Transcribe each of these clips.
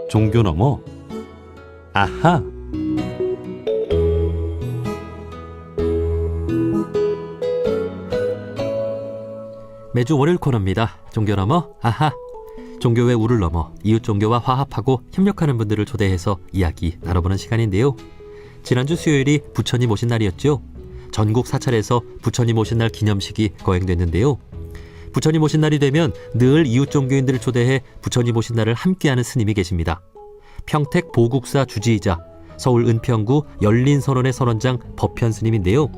종교 너머 아하. 매주 월요일 코너입니다. 종교 너머 아하. 종교의 우를 넘어 이웃 종교와 화합하고 협력하는 분들을 초대해서 이야기 나눠보는 시간인데요. 지난주 수요일이 부처님 오신 날이었죠. 전국 사찰에서 부처님 오신 날 기념식이 거행됐는데요. 부처님 오신 날이 되면 늘 이웃 종교인들을 초대해 부처님 오신 날을 함께하는 스님이 계십니다. 평택 보국사 주지이자 서울 은평구 열린선원의 선원장 법현 스님인데요.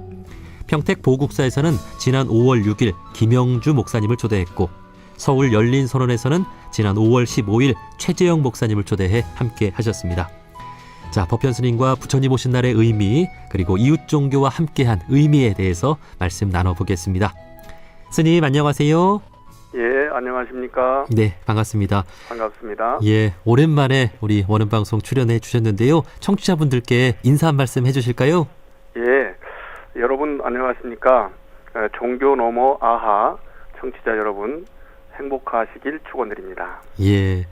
평택 보국사에서는 지난 5월 6일 김영주 목사님을 초대했고, 서울 열린선원에서는 지난 5월 15일 최재영 목사님을 초대해 함께 하셨습니다. 자, 법현 스님과 부처님 오신 날의 의미, 그리고 이웃 종교와 함께한 의미에 대해서 말씀 나눠보겠습니다. 스님 안녕하세요. 예, 안녕하십니까. 네, 반갑습니다. 반갑습니다. 예, 오랜만에 우리 원음방송 출연해 주셨는데요. 청취자분들께 인사 한 말씀 해주실까요? 예, 여러분 안녕하십니까. 종교 너머 아하 청취자 여러분 행복하시길 축원드립니다. 예.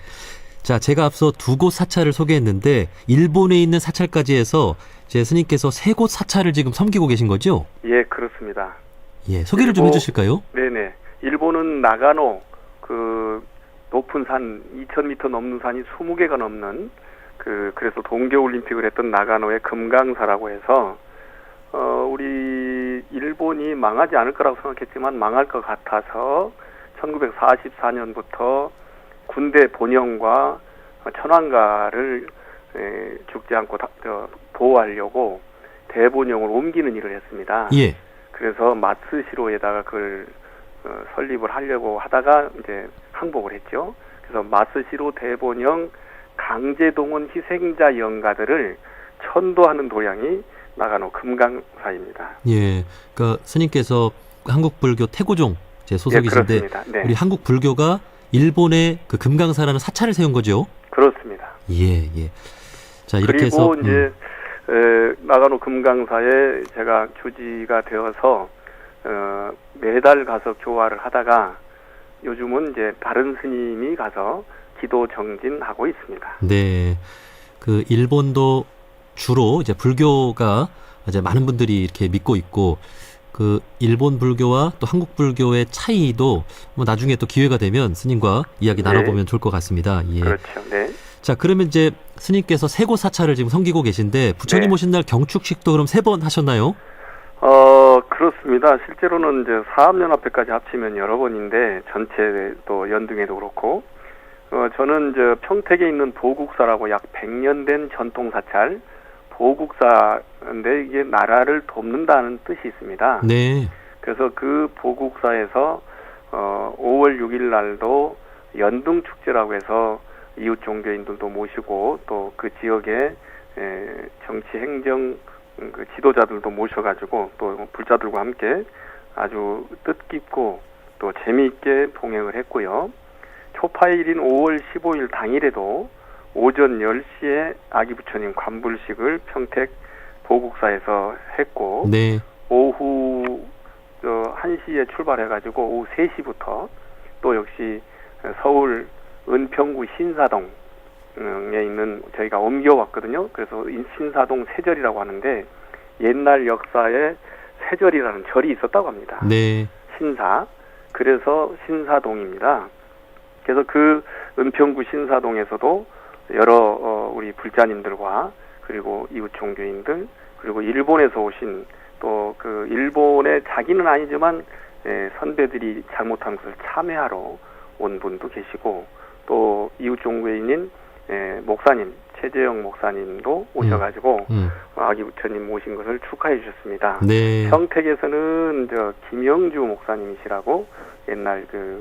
자, 제가 앞서 두 곳 사찰을 소개했는데 일본에 있는 사찰까지 해서 제 스님께서 세 곳 사찰을 지금 섬기고 계신 거죠? 예, 그렇습니다. 예, 소개를 좀 해주실까요? 네네. 일본은 나가노 그 높은 산 2,000m 넘는 산이 20개가 넘는 그래서 동계올림픽을 했던 나가노의 금강사라고 해서 우리 일본이 망하지 않을 거라고 생각했지만 망할 것 같아서 1944년부터 군대 본영과 천황가를 죽지 않고 보호하려고 대본영을 옮기는 일을 했습니다. 예. 그래서 마쓰시로에다가 그걸 설립을 하려고 하다가 이제 항복을 했죠. 그래서 마쓰시로 대본영 강제동원 희생자 영가들을 천도하는 도량이 나가노 금강사입니다. 예. 그러니까 스님께서 한국 불교 태고종 소속이신데, 예, 그렇습니다. 네. 우리 한국 불교가 일본의 그 금강사라는 사찰을 세운 거죠? 그렇습니다. 예, 예. 자, 이렇게 그리고 해서 이제 나가노 금강사에 제가 주지가 되어서 매달 가서 교화를 하다가 요즘은 이제 다른 스님이 가서 기도 정진하고 있습니다. 네. 그 일본도 주로 이제 불교가 이제 많은 분들이 이렇게 믿고 있고, 그 일본 불교와 또 한국 불교의 차이도 뭐 나중에 또 기회가 되면 스님과 이야기 네. 나눠보면 좋을 것 같습니다. 예. 그렇죠. 네. 자, 그러면 이제 스님께서 세 곳 사찰을 지금 섬기고 계신데 부처님 네. 오신 날 경축식도 그럼 3번 하셨나요? 그렇습니다. 실제로는 이제 사암연합회까지 합치면 여러 번인데 전체 또 연등에도 그렇고 저는 이제 평택에 있는 보국사라고 약 100년 된 전통 사찰 보국사인데 이게 나라를 돕는다는 뜻이 있습니다. 네. 그래서 그 보국사에서 5월 6일 날도 연등 축제라고 해서 이웃 종교인들도 모시고 또 그 지역의 정치 행정 그 지도자들도 모셔가지고 또 불자들과 함께 아주 뜻깊고 또 재미있게 봉행을 했고요. 초파일인 5월 15일 당일에도 오전 10시에 아기 부처님 관불식을 평택 보국사에서 했고, 네. 오후 1시에 출발해가지고 오후 3시부터 또 역시 서울 은평구 신사동에 있는 저희가 옮겨왔거든요. 그래서 신사동 세절이라고 하는데 옛날 역사에 세절이라는 절이 있었다고 합니다. 네. 신사. 그래서 신사동입니다. 그래서 그 은평구 신사동에서도 여러 우리 불자님들과 그리고 이웃 종교인들 그리고 일본에서 오신 또 그 일본의 자기는 아니지만 선배들이 잘못한 것을 참회하러 온 분도 계시고 또 이웃 종교인인 목사님 최재영 목사님도 오셔가지고 아기 부처님 모신 것을 축하해 주셨습니다. 네. 평택에서는 김영주 목사님이시라고 옛날 그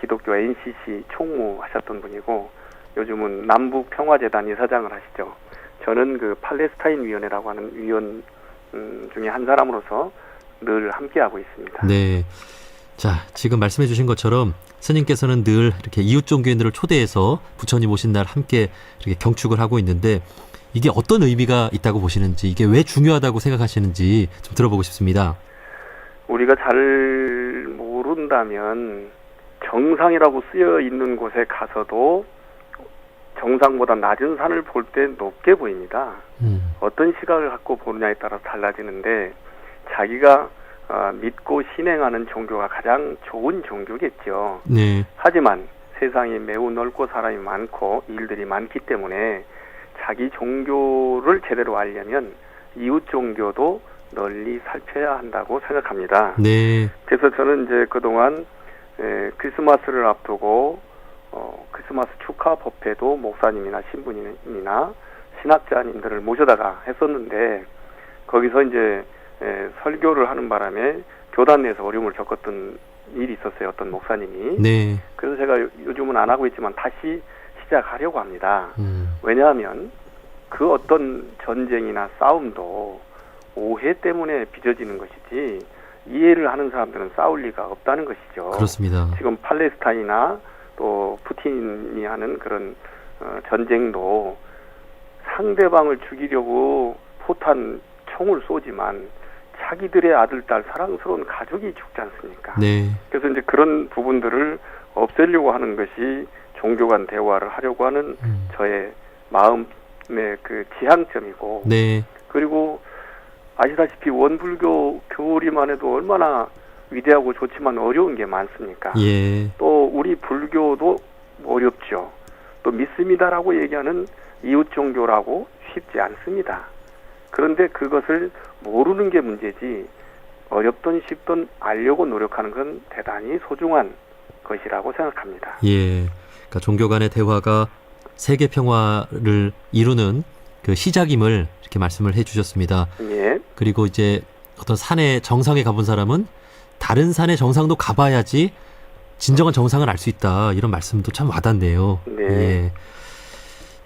기독교 NCC 총무하셨던 분이고 요즘은 남북평화재단 이사장을 하시죠. 저는 그 팔레스타인 위원회라고 하는 위원 중에 한 사람으로서 늘 함께하고 있습니다. 네. 자, 지금 말씀해 주신 것처럼 스님께서는 늘 이렇게 이웃 종교인들을 초대해서 부처님 오신 날 함께 이렇게 경축을 하고 있는데 이게 어떤 의미가 있다고 보시는지, 이게 왜 중요하다고 생각하시는지 좀 들어보고 싶습니다. 우리가 잘 모른다면 정상이라고 쓰여 있는 곳에 가서도 정상보다 낮은 산을 볼 때 높게 보입니다. 어떤 시각을 갖고 보느냐에 따라서 달라지는데 자기가 믿고 신행하는 종교가 가장 좋은 종교겠죠. 네. 하지만 세상이 매우 넓고 사람이 많고 일들이 많기 때문에 자기 종교를 제대로 알려면 이웃 종교도 널리 살펴야 한다고 생각합니다. 네. 그래서 저는 이제 그동안 크리스마스를 앞두고 크리스마스 축하 법회도 목사님이나 신부님이나 신학자님들을 모셔다가 했었는데 거기서 이제 설교를 하는 바람에 교단 내에서 어려움을 겪었던 일이 있었어요. 어떤 목사님이. 네. 그래서 제가 요즘은 안 하고 있지만 다시 시작하려고 합니다. 왜냐하면 그 어떤 전쟁이나 싸움도 오해 때문에 빚어지는 것이지 이해를 하는 사람들은 싸울 리가 없다는 것이죠. 그렇습니다. 지금 팔레스타인이나 또 푸틴이 하는 그런 전쟁도 상대방을 죽이려고 포탄 총을 쏘지만 자기들의 아들, 딸, 사랑스러운 가족이 죽지 않습니까? 네. 그래서 이제 그런 부분들을 없애려고 하는 것이 종교 간 대화를 하려고 하는 저의 마음의 그 지향점이고, 네. 그리고 아시다시피 원불교 교리만 해도 얼마나 위대하고 좋지만 어려운 게 많습니까? 예. 또 우리 불교도 어렵죠. 또 믿습니다라고 얘기하는 이웃 종교라고 쉽지 않습니다. 그런데 그것을 모르는 게 문제지 어렵든 쉽든 알려고 노력하는 건 대단히 소중한 것이라고 생각합니다. 예. 그러니까 종교 간의 대화가 세계 평화를 이루는 그 시작임을 이렇게 말씀을 해 주셨습니다. 예. 그리고 이제 어떤 산의 정상에 가본 사람은 다른 산의 정상도 가봐야지 진정한 정상을 알 수 있다. 이런 말씀도 참 와닿네요. 네. 예.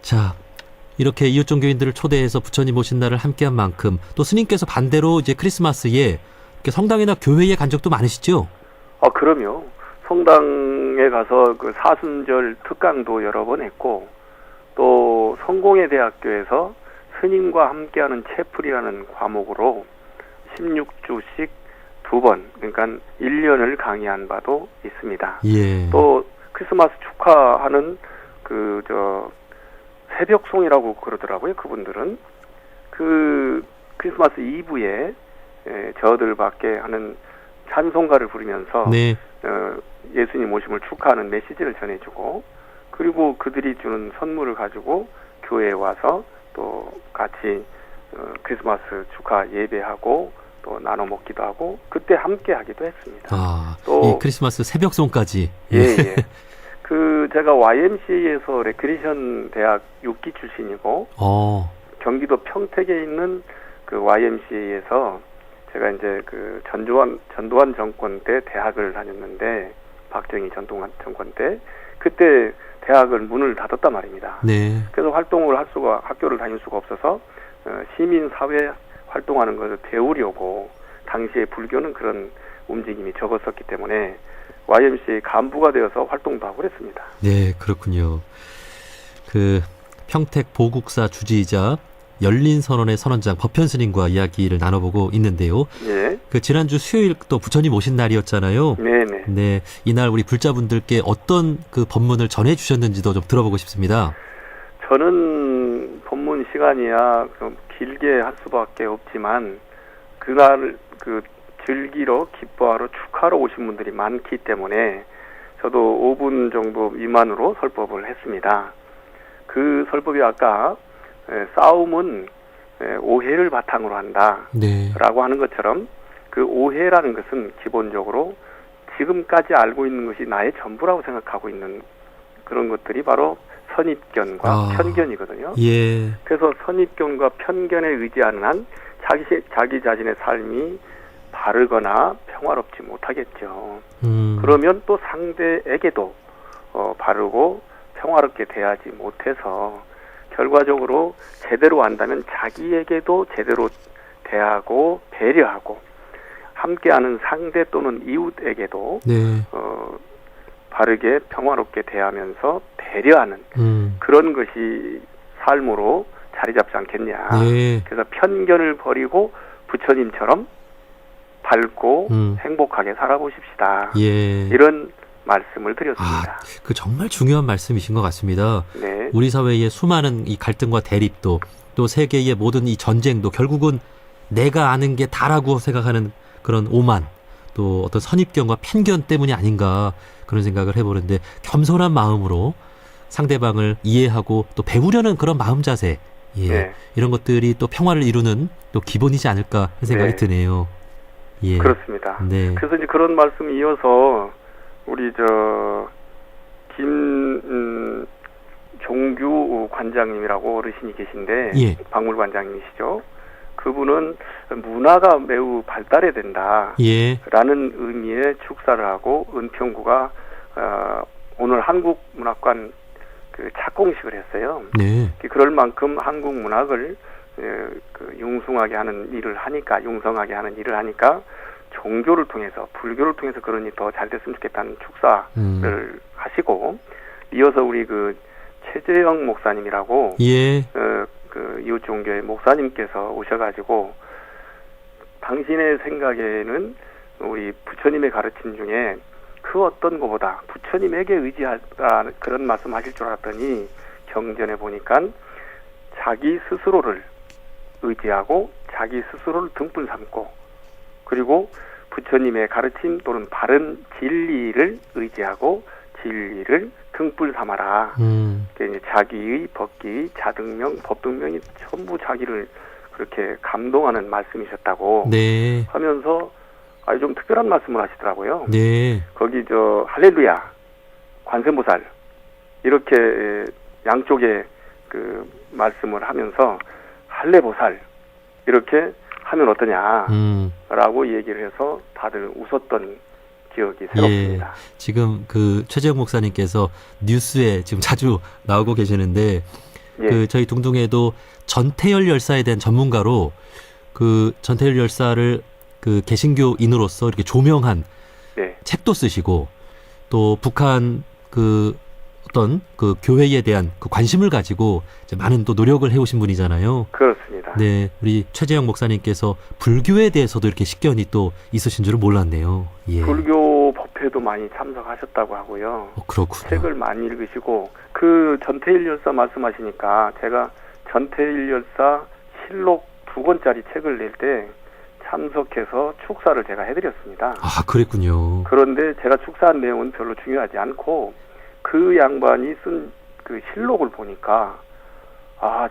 자, 이렇게 이웃 종교인들을 초대해서 부처님 오신 날을 함께한 만큼 또 스님께서 반대로 이제 크리스마스에 이렇게 성당이나 교회에 간 적도 많으시죠? 그럼요. 성당에 가서 그 사순절 특강도 여러 번 했고 또 성공회 대학교에서 스님과 함께하는 채플이라는 과목으로 16주씩 2번, 그러니까 1년을 강의한 바도 있습니다. 예. 또 크리스마스 축하하는 새벽송이라고 그러더라고요. 그분들은 그 크리스마스 이브에 저들밖에 하는 찬송가를 부르면서 네. 예수님 오심을 축하하는 메시지를 전해주고 그리고 그들이 주는 선물을 가지고 교회에 와서 또 같이 크리스마스 축하 예배하고 또 나눠 먹기도 하고 그때 함께 하기도 했습니다. 또 이 크리스마스 새벽송까지. 예. 그 제가 YMCA에서 레크리에이션 대학 6기 출신이고 경기도 평택에 있는 그 YMCA에서 제가 이제 그 전두환 정권 때 대학을 다녔는데 박정희 전두환 정권 때 그때 대학을 문을 닫았단 말입니다. 네. 그래서 학교를 다닐 수가 없어서 시민사회 활동하는 것을 배우려고 당시에 불교는 그런 움직임이 적었었기 때문에 YMCA 간부가 되어서 활동도 하고 그랬습니다. 네, 그렇군요. 그 평택 보국사 주지이자 열린선언의 선언장 법현스님과 이야기를 나눠보고 있는데요. 예. 그 지난주 수요일 또 부처님 오신 날이었잖아요. 네네. 네, 이날 우리 불자분들께 어떤 그 법문을 전해주셨는지도 좀 들어보고 싶습니다. 저는 법문 시간이야 좀 길게 할 수밖에 없지만 그날 그 즐기러 기뻐하러 축하러 오신 분들이 많기 때문에 저도 5분 정도 미만으로 설법을 했습니다. 그 설법이 아까 싸움은 오해를 바탕으로 한다 라고 하는 것처럼 그 오해라는 것은 기본적으로 지금까지 알고 있는 것이 나의 전부라고 생각하고 있는 그런 것들이 바로 선입견과 편견이거든요. 예. 그래서 선입견과 편견에 의지하는 한 자기 자신의 삶이 바르거나 평화롭지 못하겠죠. 그러면 또 상대에게도 바르고 평화롭게 대하지 못해서 결과적으로 제대로 한다면 자기에게도 제대로 대하고 배려하고 함께하는 상대 또는 이웃에게도 바르게 평화롭게 대하면서 배려하는 그런 것이 삶으로 자리 잡지 않겠냐. 그래서 편견을 버리고 부처님처럼 밝고 행복하게 살아보십시다. 이런 말씀을 드렸습니다. 그 정말 중요한 말씀이신 것 같습니다. 네. 우리 사회의 수많은 이 갈등과 대립도 또 세계의 모든 이 전쟁도 결국은 내가 아는 게 다라고 생각하는 그런 오만 또 어떤 선입견과 편견 때문이 아닌가 그런 생각을 해보는데 겸손한 마음으로 상대방을 이해하고 또 배우려는 그런 마음 자세 예, 네. 이런 것들이 또 평화를 이루는 또 기본이지 않을까 하는 생각이 네. 드네요. 예. 그렇습니다. 네. 그래서 이제 그런 말씀 이어서 우리 종규 관장님이라고 어르신이 계신데 예. 박물관장님이시죠. 그분은 문화가 매우 발달해야 된다. 예. 라는 의미의 축사를 하고 은평구가 오늘 한국문학관 그 착공식을 했어요. 네. 그럴 만큼 한국 문학을 융성하게 하는 일을 하니까 종교를 통해서 불교를 통해서 그러니 더 잘 됐으면 좋겠다는 축사를 하시고 이어서 우리 그 최재영 목사님이라고 예. 그 이웃 종교의 목사님께서 오셔가지고 당신의 생각에는 우리 부처님의 가르침 중에 그 어떤 것보다 부처님에게 의지하라 그런 말씀하실 줄 알았더니 경전에 보니까 자기 스스로를 의지하고 자기 스스로를 등불 삼고 그리고 부처님의 가르침 또는 바른 진리를 의지하고 진리를 등불 삼아라. 이제 자기의 법기, 자등명, 법등명이 전부 자기를 그렇게 감동하는 말씀이셨다고 네. 하면서 아주 좀 특별한 말씀을 하시더라고요. 네. 거기 할렐루야, 관세음보살 이렇게 양쪽에 그 말씀을 하면서 할례보살 이렇게 하면 어떠냐라고 얘기를 해서 다들 웃었던 기억이 새롭습니다. 예, 지금 그 최재형 목사님께서 뉴스에 지금 자주 나오고 계시는데 예. 그 저희 둥둥에도 전태열 열사에 대한 전문가로 그 전태열 열사를 그 개신교인으로서 이렇게 조명한 네. 책도 쓰시고 또 북한 그 어떤 그 교회에 대한 그 관심을 가지고 이제 많은 또 노력을 해오신 분이잖아요. 그렇습니다. 네, 우리 최재형 목사님께서 불교에 대해서도 이렇게 식견이 또 있으신 줄은 몰랐네요. 예. 불교 법회도 많이 참석하셨다고 하고요. 그렇군요. 책을 많이 읽으시고 그 전태일 열사 말씀하시니까 제가 전태일 열사 실록 2권짜리 책을 낼 때 참석해서 축사를 제가 해드렸습니다. 아, 그랬군요. 그런데 제가 축사한 내용은 별로 중요하지 않고 그 양반이 쓴 그 실록을 보니까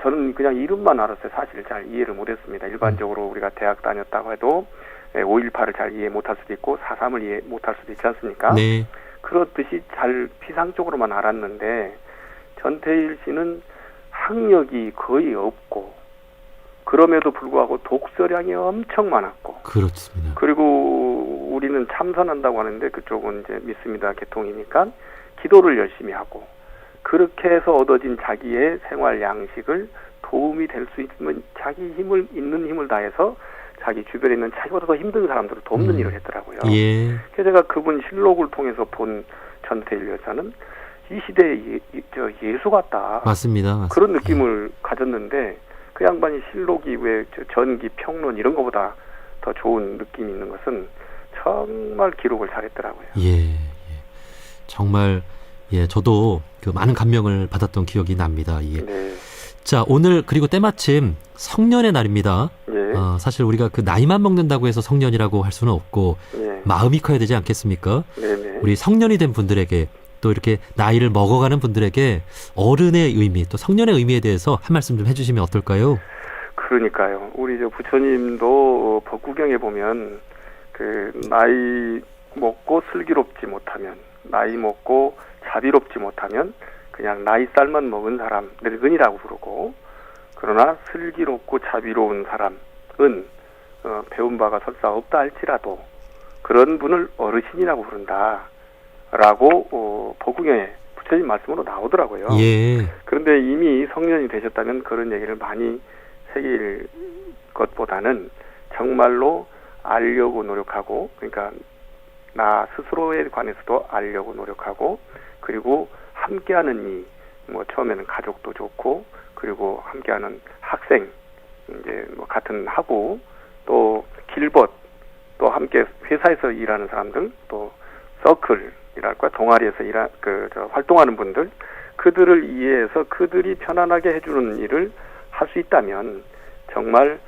저는 그냥 이름만 알았어요. 사실 잘 이해를 못했습니다. 일반적으로 우리가 대학 다녔다고 해도 5.18을 잘 이해 못할 수도 있고 4.3을 이해 못할 수도 있지 않습니까? 네. 그렇듯이 잘 피상적으로만 알았는데 전태일 씨는 학력이 거의 없고 그럼에도 불구하고 독서량이 엄청 많았고 그렇습니다. 그리고 우리는 참선한다고 하는데 그쪽은 이제 믿습니다 계통이니까 기도를 열심히 하고 그렇게 해서 얻어진 자기의 생활 양식을 도움이 될 수 있으면 자기 있는 힘을 다해서 자기 주변에 있는 자기보다 더 힘든 사람들을 돕는 일을 했더라고요. 예. 그래서 제가 그분 실록을 통해서 본 전태일 여사는 이 시대의 예수 같다. 맞습니다. 그런 느낌을 가졌는데 그 양반이 실록이 왜 전기 평론 이런 것보다 더 좋은 느낌이 있는 것은 정말 기록을 잘했더라고요. 예. 정말 예, 저도 그 많은 감명을 받았던 기억이 납니다. 예. 네. 자, 오늘 그리고 때마침 성년의 날입니다. 예. 사실 우리가 그 나이만 먹는다고 해서 성년이라고 할 수는 없고 예. 마음이 커야 되지 않겠습니까? 네네. 우리 성년이 된 분들에게 또 이렇게 나이를 먹어가는 분들에게 어른의 의미 또 성년의 의미에 대해서 한 말씀 좀 해주시면 어떨까요? 그러니까요. 우리 부처님도 법구경에 보면 그 나이 먹고 슬기롭지 못하면 나이 먹고 자비롭지 못하면 그냥 나이 쌀만 먹은 사람 늙은이라고 부르고 그러나 슬기롭고 자비로운 사람은 배운 바가 설사 없다 할지라도 그런 분을 어르신이라고 부른다라고 법구경에 부처님 말씀으로 나오더라고요. 예. 그런데 이미 성년이 되셨다면 그런 얘기를 많이 새길 것보다는 정말로 알려고 노력하고 그러니까 나 스스로에 관해서도 알려고 노력하고 그리고 함께하는 처음에는 가족도 좋고 그리고 함께하는 학생 이제 같은 학우 또 길벗 또 함께 회사에서 일하는 사람들 또 서클이랄까 동아리에서 활동하는 분들 그들을 이해해서 그들이 편안하게 해주는 일을 할 수 있다면 정말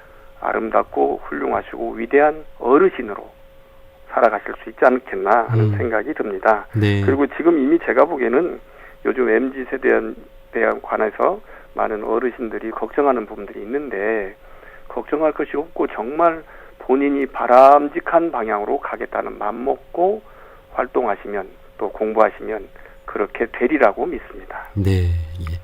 아름답고 훌륭하시고 위대한 어르신으로 살아가실 수 있지 않겠나 하는 생각이 듭니다. 네. 그리고 지금 이미 제가 보기에는 요즘 MZ세대에 관해서 많은 어르신들이 걱정하는 부분들이 있는데 걱정할 것이 없고 정말 본인이 바람직한 방향으로 가겠다는 마음 먹고 활동하시면 또 공부하시면 그렇게 되리라고 믿습니다. 네. 예.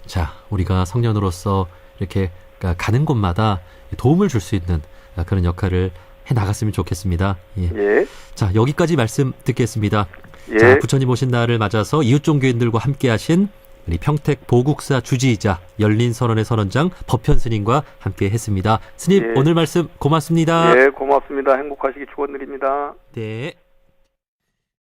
자, 우리가 성년으로서 이렇게 가는 곳마다 도움을 줄 수 있는 그런 역할을 해 나갔으면 좋겠습니다. 예. 예. 자, 여기까지 말씀 듣겠습니다. 예. 자, 부처님 오신 날을 맞아서 이웃종교인들과 함께하신 우리 평택 보국사 주지이자 열린선언의 선언장 법현 스님과 함께했습니다. 스님, 예. 오늘 말씀 고맙습니다. 예, 고맙습니다. 행복하시기 축원드립니다. 네.